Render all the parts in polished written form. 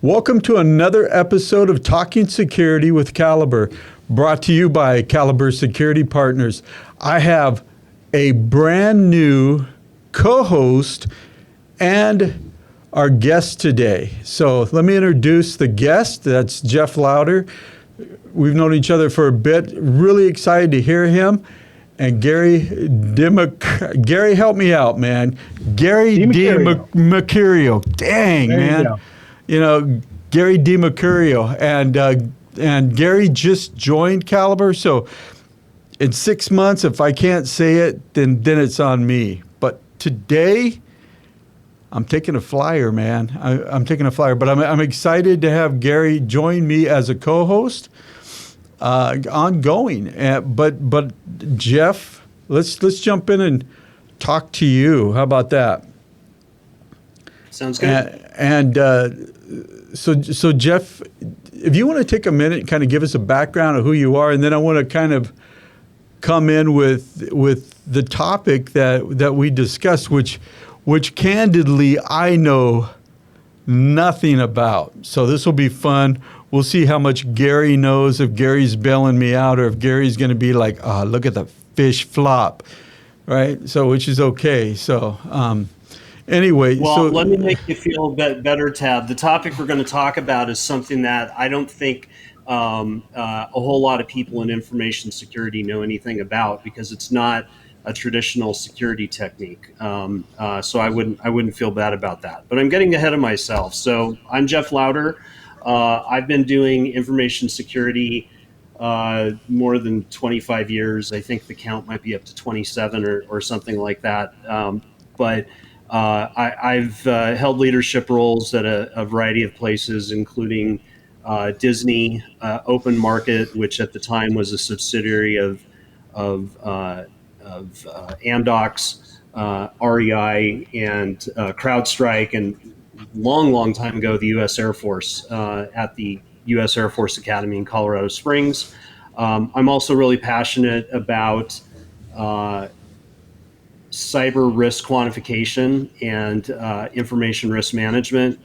Welcome to another episode of Talking Security with Caliber, brought to you by Caliber Security Partners. I have a brand new co-host and our guest today. So let me introduce the guest. That's Jeff Lowder. We've known each other for a bit. Really excited to hear him. And Gary, help me out, man. Gary DiMercurio. Dang, there man. You know, Gary DiMercurio. And Gary just joined Caliber. So in 6 months, if I can't say it, then it's on me. But today, I'm taking a flyer, man. I'm taking a flyer. But I'm excited to have Gary join me as a co-host. Ongoing, but Jeff, let's jump in and talk to you. How about that? Sounds good. So Jeff, if you want to take a minute and kind of give us a background of who you are, and then I want to kind of come in with the topic that we discussed, which candidly I know nothing about. So this will be fun. We'll see how much Gary knows, if Gary's bailing me out, or if Gary's going to be like, oh, look at the fish flop, right? So, which is okay. So, anyway. Well, let me make you feel better, Tab. The topic we're going to talk about is something that I don't think a whole lot of people in information security know anything about, because it's not a traditional security technique. So I wouldn't feel bad about that. But I'm getting ahead of myself. So I'm Jeff Lowder. I've been doing information security more than 25 years. I think the count might be up to 27 or something like that. But I've held leadership roles at a variety of places, including Disney, Open Market, which at the time was a subsidiary of Amdocs, REI, and CrowdStrike, and long time ago, the U.S. Air Force at the U.S. Air Force Academy in Colorado Springs. I'm also really passionate about cyber risk quantification and information risk management.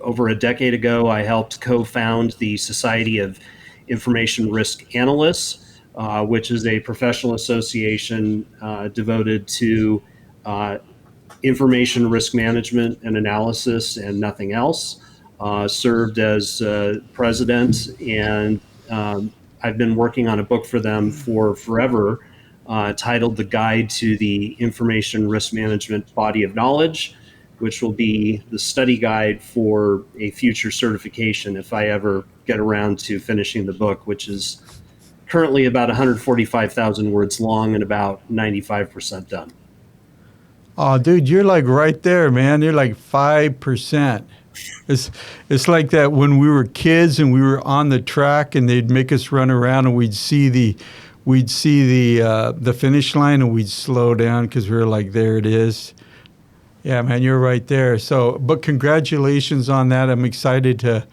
Over a decade ago, I helped co-found the Society of Information Risk Analysts, which is a professional association devoted to information risk management and analysis and nothing else. Served as president, and I've been working on a book for them for forever, titled The Guide to the Information Risk Management Body of Knowledge, which will be the study guide for a future certification if I ever get around to finishing the book, which is currently about 145,000 words long and about 95% done. Oh, dude, you're like right there, man. You're like 5%. It's like that when we were kids and we were on the track and they'd make us run around and we'd see the finish line and we'd slow down because we were like, there it is. Yeah, man, you're right there. So, but congratulations on that. I'm excited to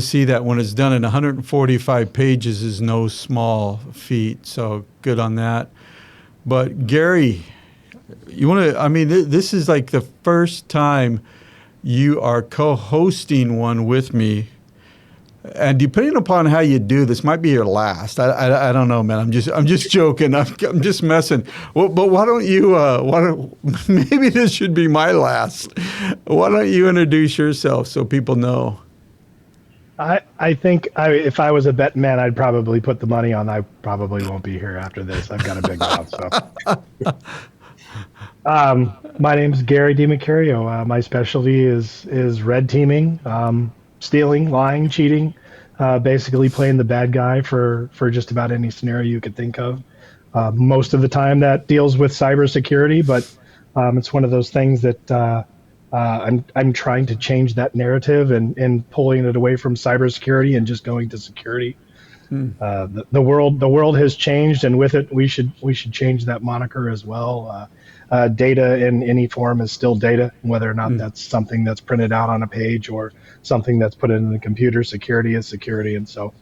see that when it's done in 145 pages is no small feat. So good on that. But Gary, this is like the first time you are co-hosting one with me, and depending upon how you do this, might be your last. I don't know, man. I'm just joking. I'm just messing. Well, but why don't you? Maybe this should be my last. Why don't you introduce yourself so people know? I think if I was a bet man, I'd probably put the money on I probably won't be here after this. I've got a big mouth, so. My name's Gary DiMercurio. My specialty is red teaming, stealing, lying, cheating, basically playing the bad guy for just about any scenario you could think of. Most of the time that deals with cybersecurity, but it's one of those things that I'm trying to change that narrative and pulling it away from cybersecurity and just going to security. The world has changed, and with it, we should change that moniker as well. Data in any form is still data, whether or not that's something that's printed out on a page or something that's put in the computer. Security is security, and so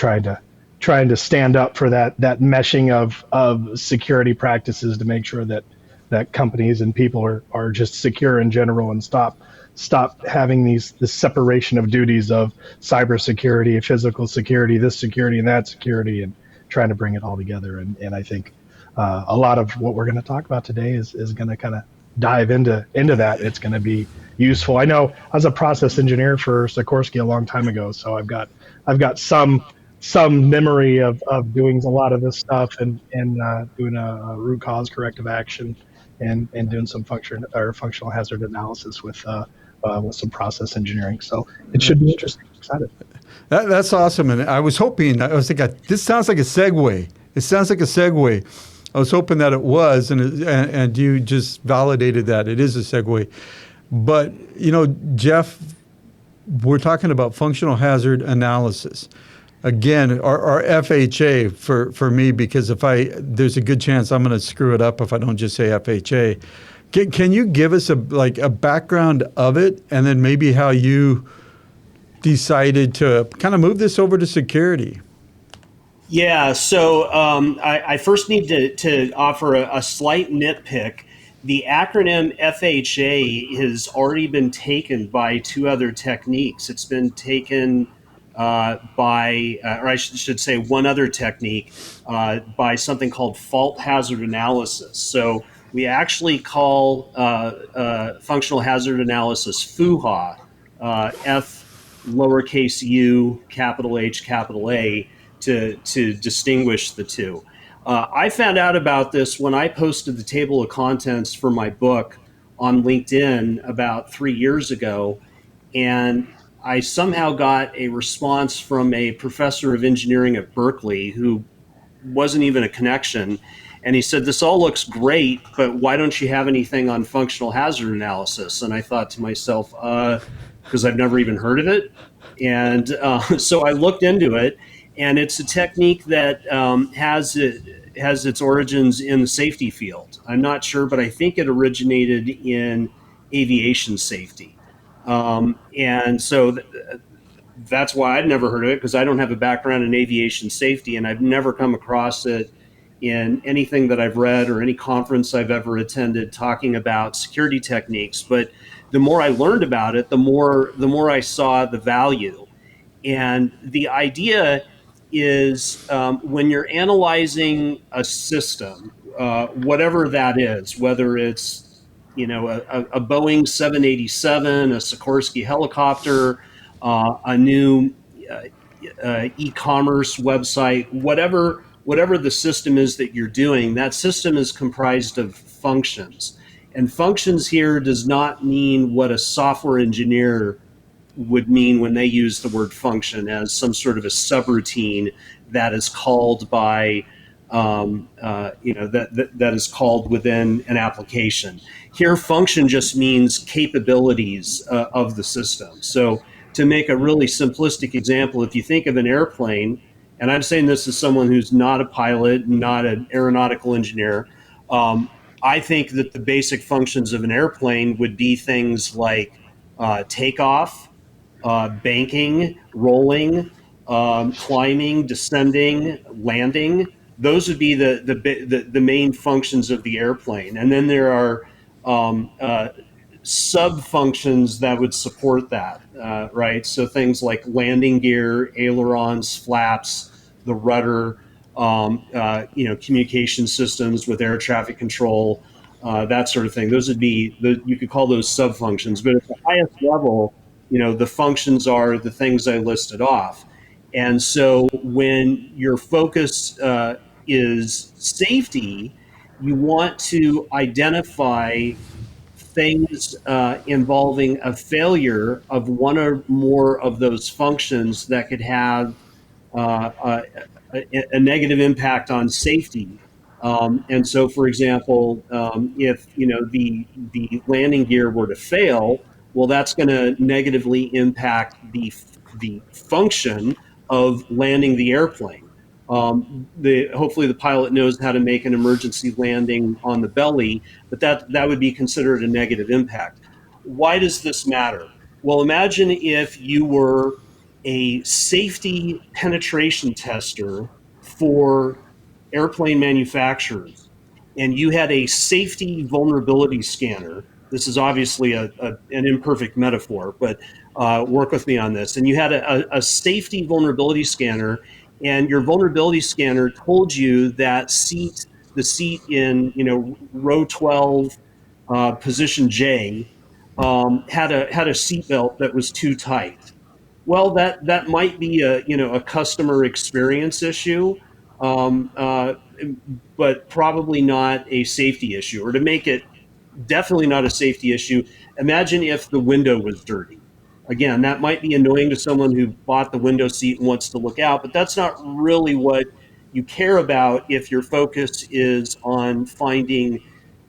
I'm trying to stand up for that meshing of security practices to make sure that companies and people are just secure in general and stop stop having this separation of duties of cybersecurity, physical security, this security and that security, and trying to bring it all together. And I think a lot of what we're going to talk about today is going to kind of dive into that. It's going to be useful. I know I was a process engineer for Sikorsky a long time ago, so I've got some memory of doing a lot of this stuff and doing a root cause corrective action and doing some functional hazard analysis with some process engineering. So it should be interesting. I'm excited. That's awesome. And I was thinking, this sounds like a segue. It sounds like a segue. I was hoping that it was, and you just validated that it is a segue. But, Jeff, we're talking about functional hazard analysis. Again, our FHA for me, because there's a good chance I'm going to screw it up if I don't just say FHA. Can you give us a background of it, and then maybe how you decided to kind of move this over to security? Yeah, so I first need to offer a slight nitpick. The acronym FHA has already been taken by two other techniques. It's been taken or I should say one other technique by something called fault hazard analysis. So we actually call functional hazard analysis FUHA, F lowercase u, capital H, capital A, to distinguish the two. I found out about this when I posted the table of contents for my book on LinkedIn about 3 years ago, and I somehow got a response from a professor of engineering at Berkeley who wasn't even a connection. And he said, "This all looks great, but why don't you have anything on functional hazard analysis?" And I thought to myself, because I've never even heard of it. And so I looked into it, and it's a technique that has its origins in the safety field. I'm not sure, but I think it originated in aviation safety. And so that's why I'd never heard of it, because I don't have a background in aviation safety, and I've never come across it in anything that I've read or any conference I've ever attended talking about security techniques. But the more I learned about it, the more I saw the value. And the idea is when you're analyzing a system, whatever that is, whether it's a Boeing 787, a Sikorsky helicopter, a new e-commerce website, whatever the system is that you're doing, that system is comprised of functions. And functions here does not mean what a software engineer would mean when they use the word function, as some sort of a subroutine that is called by that is called within an application. Here, function just means capabilities of the system. So to make a really simplistic example, if you think of an airplane, and I'm saying this as someone who's not a pilot, not an aeronautical engineer, I think that the basic functions of an airplane would be things like takeoff, banking, rolling, climbing, descending, landing. Those would be the main functions of the airplane. And then there are sub-functions that would support that, right? So things like landing gear, ailerons, flaps, the rudder, communication systems with air traffic control, that sort of thing. Those would be, you could call those sub-functions. But at the highest level, the functions are the things I listed off. And so when your focus is safety, you want to identify things involving a failure of one or more of those functions that could have a negative impact on safety. And so, for example, if the landing gear were to fail, well, that's going to negatively impact the function of landing the airplane. Hopefully the pilot knows how to make an emergency landing on the belly, but that would be considered a negative impact. Why does this matter? Well, imagine if you were a safety penetration tester for airplane manufacturers, and you had a safety vulnerability scanner This is obviously an imperfect metaphor, but work with me on this. And you had a safety vulnerability scanner, and your vulnerability scanner told you that the seat in row 12, position J, had a seatbelt that was too tight. Well, that might be a customer experience issue, um, uh, but probably not a safety issue. Or to make it definitely not a safety issue, imagine if the window was dirty. Again, that might be annoying to someone who bought the window seat and wants to look out, but that's not really what you care about if your focus is on finding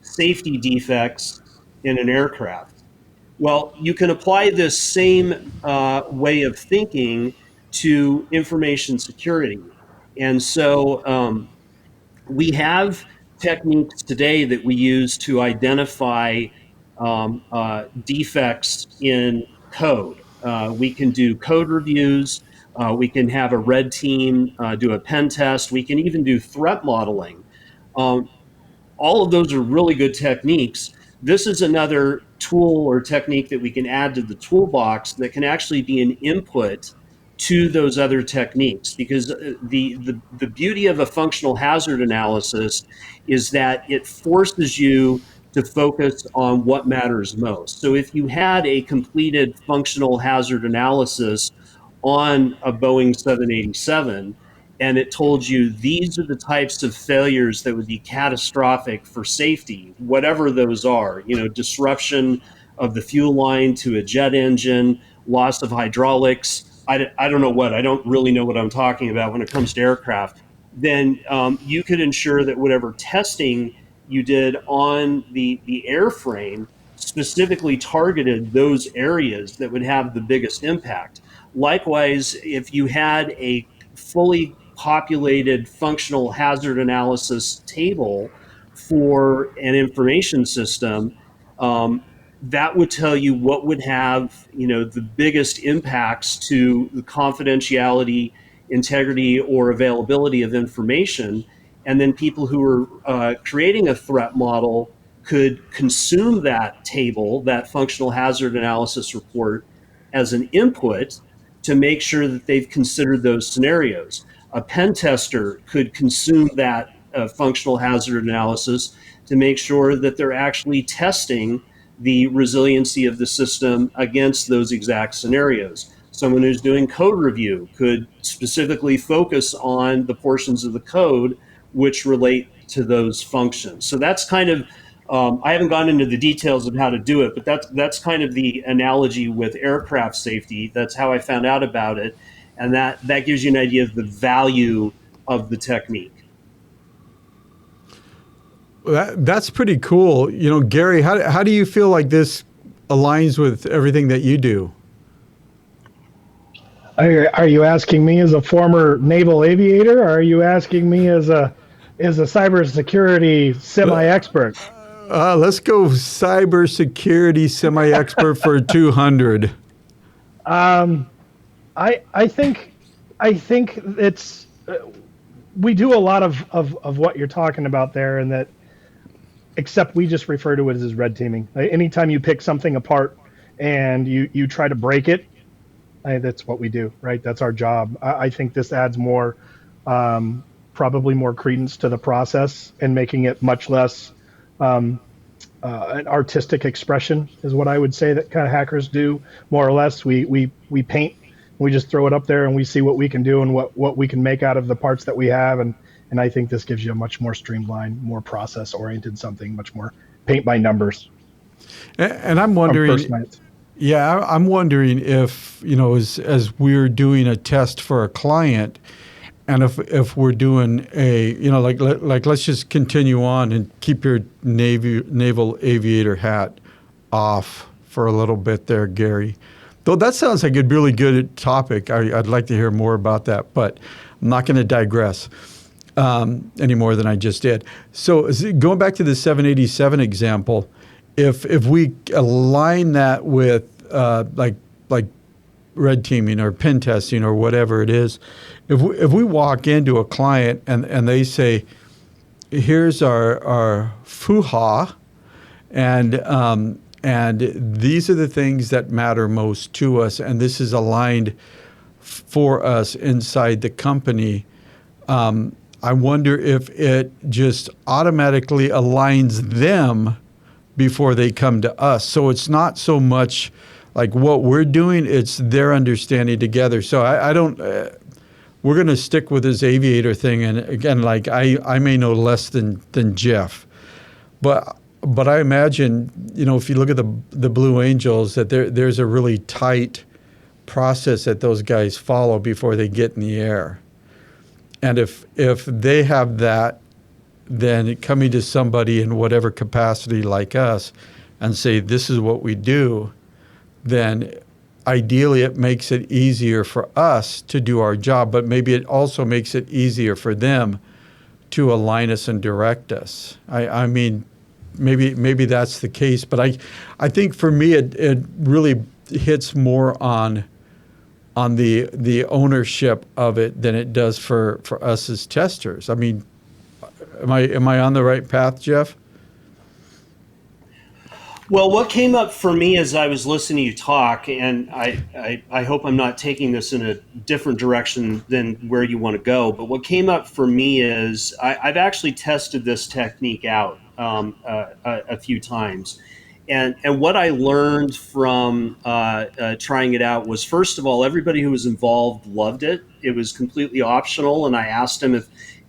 safety defects in an aircraft. Well, you can apply this same way of thinking to information security. And so we have techniques today that we use to identify defects in code. We can do code reviews. We can have a red team do a pen test. We can even do threat modeling. Um, all of those are really good techniques. This is another tool or technique that we can add to the toolbox that can actually be an input to those other techniques, because the beauty of a functional hazard analysis is that it forces you to focus on what matters most. So if you had a completed functional hazard analysis on a Boeing 787, and it told you these are the types of failures that would be catastrophic for safety, whatever those are, disruption of the fuel line to a jet engine, loss of hydraulics. I don't know what, I don't really know what I'm talking about when it comes to aircraft. Then you could ensure that whatever testing you did on the airframe specifically targeted those areas that would have the biggest impact. Likewise, if you had a fully populated functional hazard analysis table for an information system, that would tell you what would have the biggest impacts to the confidentiality, integrity, or availability of information. And then people who are creating a threat model could consume that table, that functional hazard analysis report, as an input to make sure that they've considered those scenarios. A pen tester could consume that functional hazard analysis to make sure that they're actually testing the resiliency of the system against those exact scenarios. Someone who's doing code review could specifically focus on the portions of the code which relate to those functions. So that's kind of, I haven't gone into the details of how to do it, but that's kind of the analogy with aircraft safety. That's how I found out about it. And that gives you an idea of the value of the technique. That's pretty cool. Gary, how do you feel like this aligns with everything that you do? Are you asking me as a former naval aviator, or are you asking me as a cybersecurity semi-expert? Let's go cybersecurity semi-expert for 200. I think it's we do a lot of what you're talking about there, and that, except we just refer to it as red teaming. Anytime you pick something apart and you try to break it, that's what we do, right? That's our job. I think this adds more, probably more credence to the process and making it much less an artistic expression is what I would say that kind of hackers do, more or less. We paint, we just throw it up there and we see what we can do and what we can make out of the parts that we have. And I think this gives you a much more streamlined, more process-oriented something, much more paint by numbers. And I'm wondering, I'm wondering if, as we're doing a test for a client, and if we're doing a, like let's just continue on and keep your naval aviator hat off for a little bit there, Gary. Though that sounds like a really good topic. I'd like to hear more about that, but I'm not going to digress any more than I just did. So going back to the 787 example, if we align that with like red teaming or pen testing or whatever it is, if we walk into a client and they say, here's our FUHA, and And these are the things that matter most to us. And this is aligned for us inside the company. I wonder if it just automatically aligns them before they come to us. So it's not so much like what we're doing, it's their understanding together. So I don't, we're going to stick with this aviator thing. And again, like I may know less than Jeff, but I imagine, if you look at the Blue Angels, that there's a really tight process that those guys follow before they get in the air. And if they have that, then coming to somebody in whatever capacity like us and say, this is what we do, then ideally it makes it easier for us to do our job, but maybe it also makes it easier for them to align us and direct us. I mean, maybe that's the case, but I think for me it really hits more on the ownership of it than it does for us as testers. I mean, am I on the right path, Jeff? Well, what came up for me as I was listening to you talk, and I hope I'm not taking this in a different direction than where you want to go, but what came up for me is I've actually tested this technique out a few times. And what I learned from trying it out was, first of all, everybody who was involved loved it. It was completely optional, and I asked them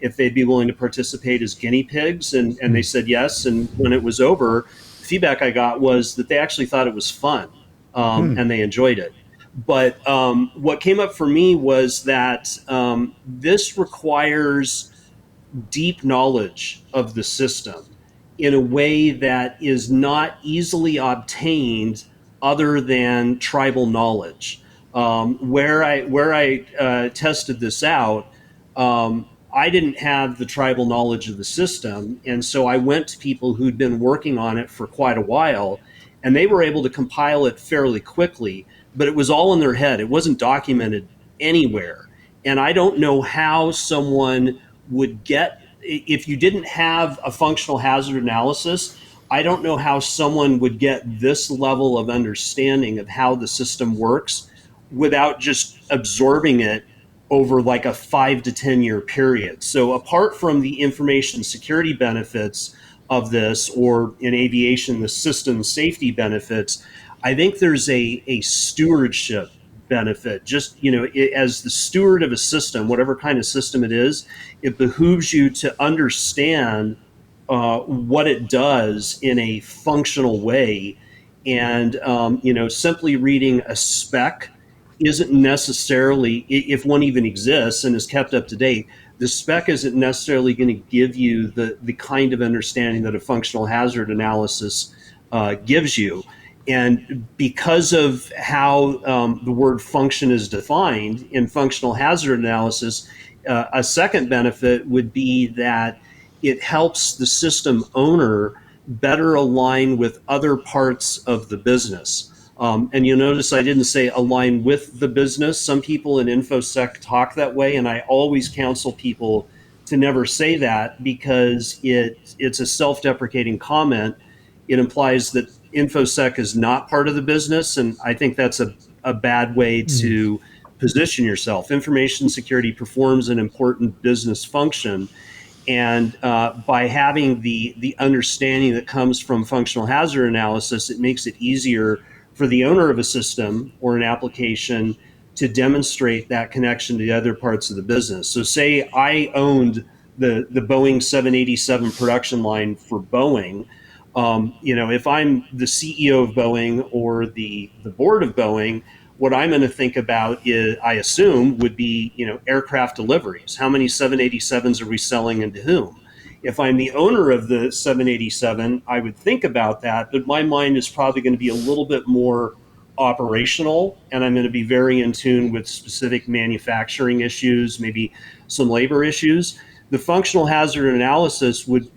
if they'd be willing to participate as guinea pigs, and they said yes. And when it was over, the feedback I got was that they actually thought it was fun, and they enjoyed it. But what came up for me was that this requires deep knowledge of the system in a way that is not easily obtained other than tribal knowledge. Where I tested this out, I didn't have the tribal knowledge of the system, and so I went to people who'd been working on it for quite a while, and they were able to compile it fairly quickly, but it was all in their head. It wasn't documented anywhere. And I don't know how someone would get, if you didn't have a functional hazard analysis, I don't know how someone would get this level of understanding of how the system works without just absorbing it over like a 5 to 10 year period. So apart from the information security benefits of this, or in aviation, the system safety benefits, I think there's a stewardship benefit. Just, as the steward of a system, whatever kind of system it is, it behooves you to understand what it does in a functional way. And, simply reading a spec isn't necessarily, if one even exists and is kept up to date, the spec isn't necessarily going to give you the kind of understanding that a functional hazard analysis gives you. And because of how the word function is defined in functional hazard analysis, a second benefit would be that it helps the system owner better align with other parts of the business. And you'll notice I didn't say align with the business. Some people in InfoSec talk that way, and I always counsel people to never say that, because it's a self-deprecating comment. It implies that InfoSec is not part of the business, and I think that's a bad way to position yourself. Information security performs an important business function, and by having the understanding that comes from functional hazard analysis, it makes it easier for the owner of a system or an application to demonstrate that connection to the other parts of the business. So say I owned the Boeing 787 production line for Boeing. If I'm the CEO of Boeing or the board of Boeing, what I'm going to think about is, I assume, would be, aircraft deliveries. How many 787s are we selling and to whom? If I'm the owner of the 787, I would think about that, but my mind is probably going to be a little bit more operational, and I'm going to be very in tune with specific manufacturing issues, maybe some labor issues. The functional hazard analysis would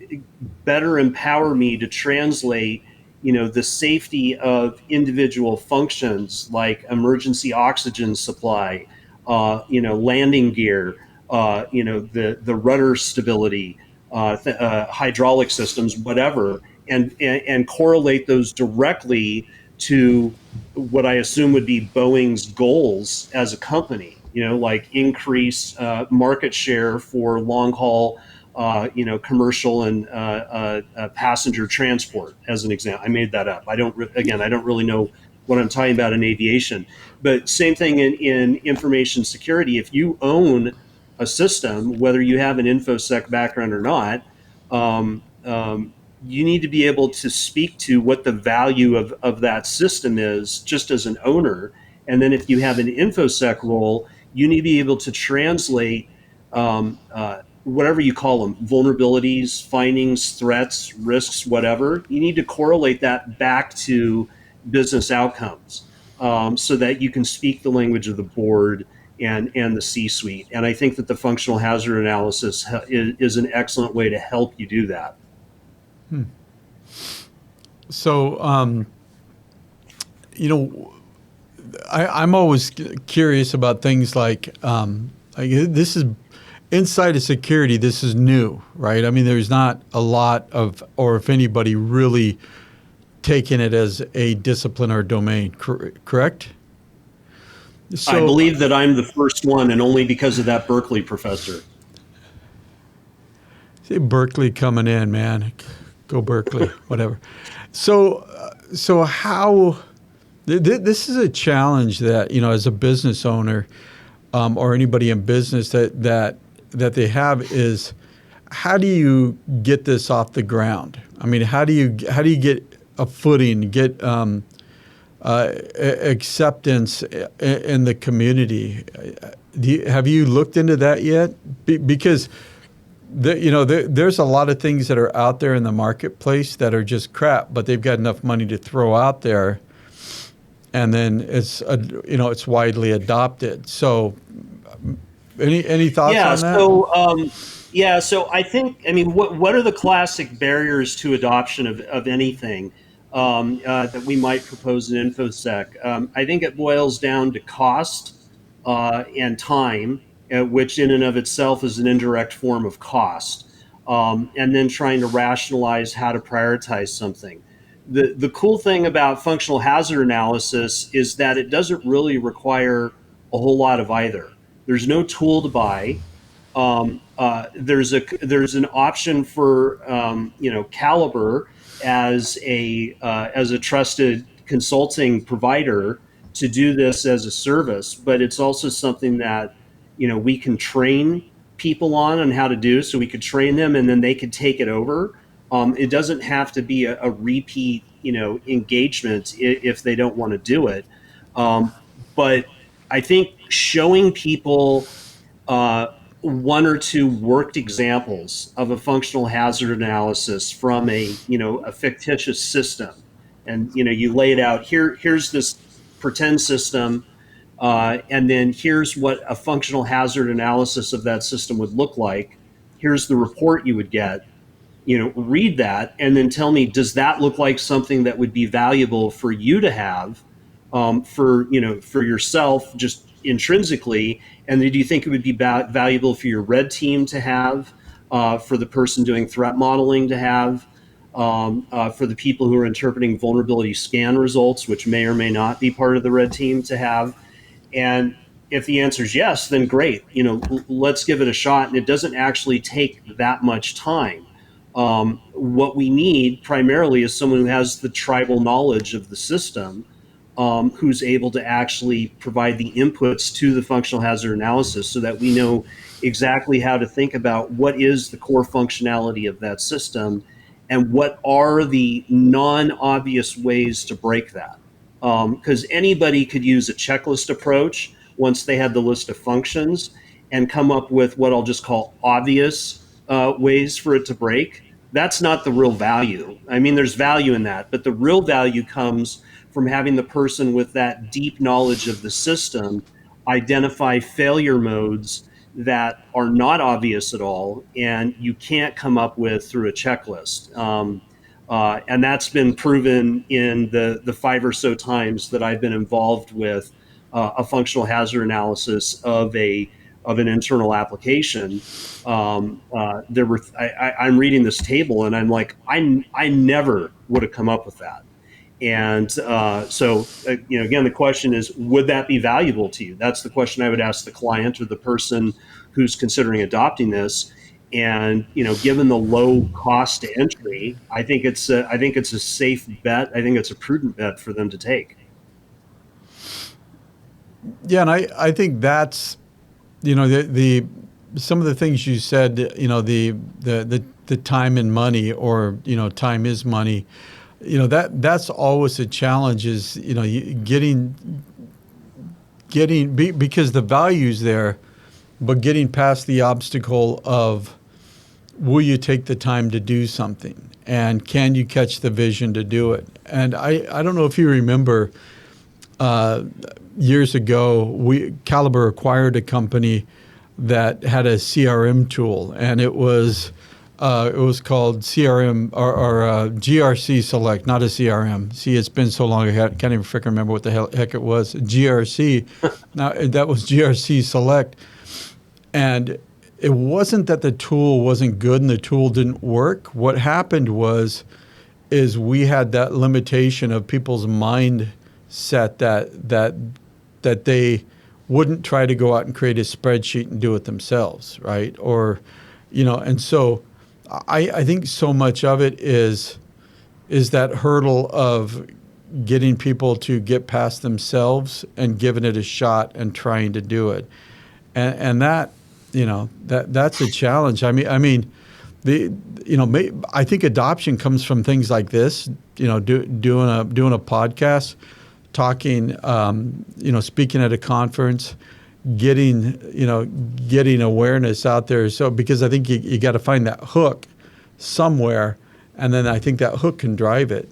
better empower me to translate, the safety of individual functions like emergency oxygen supply, landing gear, the rudder stability, hydraulic systems, whatever, and correlate those directly to what I assume would be Boeing's goals as a company. Like increase market share for long haul, commercial and passenger transport, as an example. I made that up. I don't really know what I'm talking about in aviation, but same thing in information security. If you own a system, whether you have an InfoSec background or not, you need to be able to speak to what the value of that system is just as an owner. And then if you have an InfoSec role, you need to be able to translate whatever you call them, vulnerabilities, findings, threats, risks, whatever. You need to correlate that back to business outcomes, so that you can speak the language of the board and the C-suite. And I think that the functional hazard analysis is an excellent way to help you do that. So, I'm always curious about things like this is inside of security. This is new, right? I mean, there's not a lot of, or if anybody really taking it as a discipline or domain, correct? So, I believe that I'm the first one, and only because of that Berkeley professor. See Berkeley coming in, man. Go Berkeley, whatever. So how? This is a challenge that as a business owner, or anybody in business that they have is, how do you get this off the ground? I mean, how do you get a footing, get acceptance in the community? Have you looked into that yet? Because there's a lot of things that are out there in the marketplace that are just crap, but they've got enough money to throw out there, and then it's it's widely adopted. So, any thoughts on that? So I think, what are the classic barriers to adoption of anything that we might propose in InfoSec? I think it boils down to cost and time, which in and of itself is an indirect form of cost, and then trying to rationalize how to prioritize something. The cool thing about functional hazard analysis is that it doesn't really require a whole lot of either. There's no tool to buy. There's an option for Caliber as a trusted consulting provider to do this as a service, but it's also something that we can train people on how to do. So we could train them, and then they could take it over. It doesn't have to be a repeat engagement if they don't want to do it. But I think showing people one or two worked examples of a functional hazard analysis from a fictitious system, and you lay it out here's this pretend system, and then here's what a functional hazard analysis of that system would look like. Here's the report you would get. Read that, and then tell me, does that look like something that would be valuable for you to have, for yourself, just intrinsically? And then do you think it would be valuable for your red team to have, for the person doing threat modeling to have, for the people who are interpreting vulnerability scan results, which may or may not be part of the red team, to have? And if the answer is yes, then great. Let's give it a shot. And it doesn't actually take that much time. What we need primarily is someone who has the tribal knowledge of the system, who's able to actually provide the inputs to the functional hazard analysis, so that we know exactly how to think about what is the core functionality of that system and what are the non-obvious ways to break that. Because anybody could use a checklist approach once they had the list of functions and come up with what I'll just call obvious ways for it to break. That's not the real value. There's value in that, but the real value comes from having the person with that deep knowledge of the system identify failure modes that are not obvious at all, and you can't come up with through a checklist. And that's been proven in the 5 or so times that I've been involved with a functional hazard analysis of a of an internal application, there were I'm reading this table and I'm like, I never would have come up with that. And again, the question is, would that be valuable to you? That's the question I would ask the client or the person who's considering adopting this. And given the low cost to entry, I think it's a safe bet. I think it's a prudent bet for them to take. Yeah, and I think that's the some of the things you said. The time and money, or time is money. That's always a challenge. Is because the value's there, but getting past the obstacle of, will you take the time to do something, and can you catch the vision to do it? And I don't know if you remember, years ago, Caliber acquired a company that had a CRM tool, and it was called CRM or GRC Select, not a CRM. See, it's been so long, I can't even freaking remember what the heck it was. GRC. Now, that was GRC Select. And it wasn't that the tool wasn't good and the tool didn't work. What happened is we had that limitation of people's mindset that they wouldn't try to go out and create a spreadsheet and do it themselves, right? Or, and so I think so much of it is that hurdle of getting people to get past themselves and giving it a shot and trying to do it. And that, that's a challenge. I mean, I think adoption comes from things like this, doing a podcast, talking, speaking at a conference, getting awareness out there. So, because I think you got to find that hook somewhere, and then I think that hook can drive it.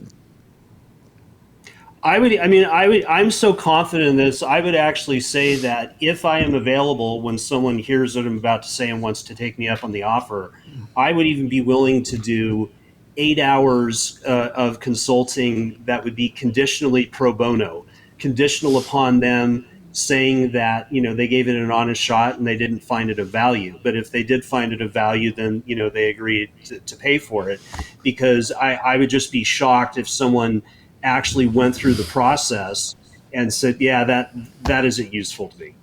I'm so confident in this. I would actually say that if I am available when someone hears what I'm about to say and wants to take me up on the offer, I would even be willing to do 8 hours of consulting that would be conditionally pro bono, conditional upon them saying that, they gave it an honest shot and they didn't find it of value. But if they did find it of value, then, they agreed to pay for it, because I would just be shocked if someone actually went through the process and said, yeah, that isn't useful to me.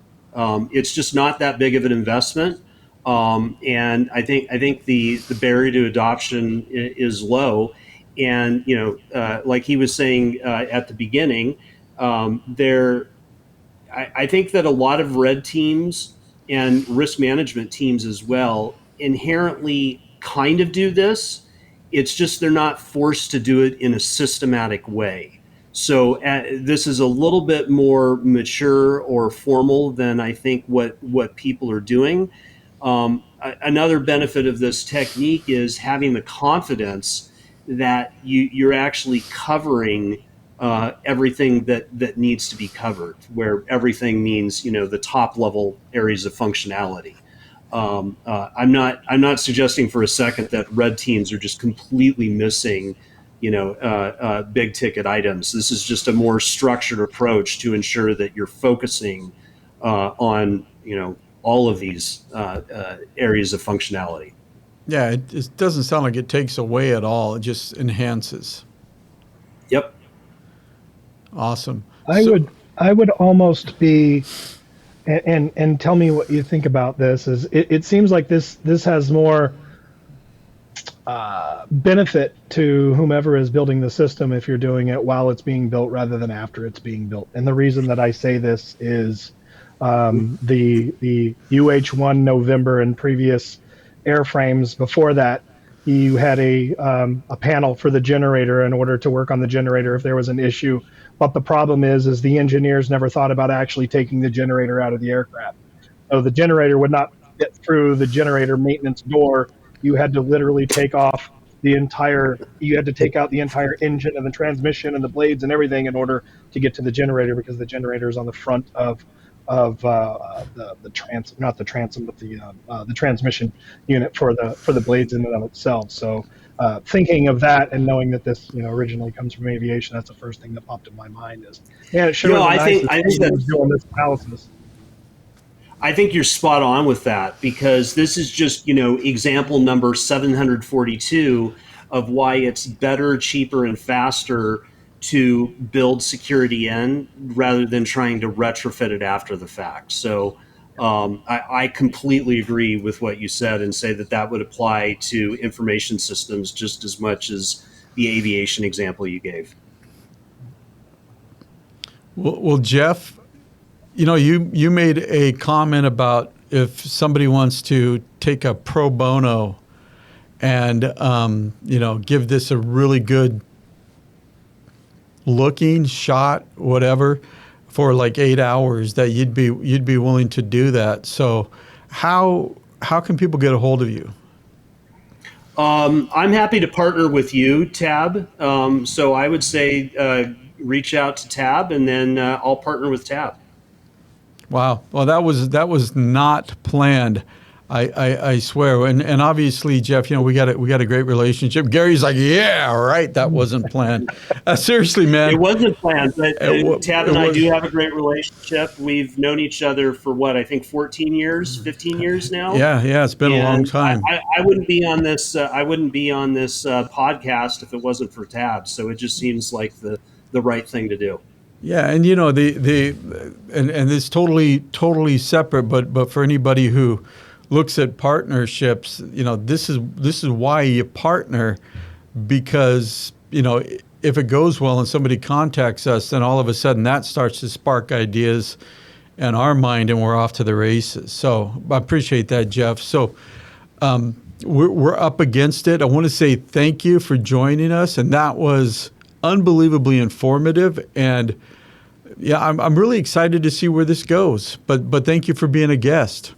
It's just not that big of an investment. And I think the barrier to adoption is low. And, like he was saying at the beginning, I think that a lot of red teams and risk management teams as well inherently kind of do this. It's just they're not forced to do it in a systematic way. So this is a little bit more mature or formal than I think what people are doing. Another benefit of this technique is having the confidence that you're actually covering everything that needs to be covered, where everything means the top level areas of functionality. I'm not suggesting for a second that red teams are just completely missing, big ticket items. This is just a more structured approach to ensure that you're focusing on, all of these areas of functionality. Yeah, it doesn't sound like it takes away at all. It just enhances. Yep. Awesome. I would almost be, and tell me what you think about this. Is it seems like this has more benefit to whomever is building the system if you're doing it while it's being built rather than after it's being built. And the reason that I say this is the UH-1 November and previous airframes before that, you had a panel for the generator in order to work on the generator if there was an issue. But the problem is the engineers never thought about actually taking the generator out of the aircraft. So the generator would not get through the generator maintenance door. You had to literally take out the entire engine and the transmission and the blades and everything in order to get to the generator, because the generator is on the front of the transmission unit for the blades in and of itself. So thinking of that and knowing that this originally comes from aviation, that's the first thing that popped in my mind is, yeah, it sure was I think that doing this analysis. I think you're spot on with that, because this is just, example number 742 of why it's better, cheaper, and faster to build security in rather than trying to retrofit it after the fact. So I completely agree with what you said and say that would apply to information systems just as much as the aviation example you gave. Well, Jeff, you made a comment about if somebody wants to take a pro bono and give this a really good looking shot, whatever, for like 8 hours, that you'd be willing to do that. So how can people get a hold of you? I'm happy to partner with you, Tab. So I would say reach out to Tab, and then I'll partner with Tab. Wow. Well, that was not planned. I swear. And obviously, Jeff, we got a great relationship. Gary's like, yeah, right. That wasn't planned. Seriously, man. It wasn't planned, but Tab and I do have a great relationship. We've known each other for what, I think 14 years, 15 years now. Yeah. It's been a long time. I wouldn't be on this. Podcast if it wasn't for Tab. So it just seems like the right thing to do. Yeah, and and it's totally separate, but for anybody who looks at partnerships, this is why you partner, because if it goes well and somebody contacts us, then all of a sudden that starts to spark ideas in our mind, and we're off to the races. So I appreciate that, Jeff. So we're up against it. I want to say thank you for joining us, and that was unbelievably informative, and yeah, I'm really excited to see where this goes. But thank you for being a guest.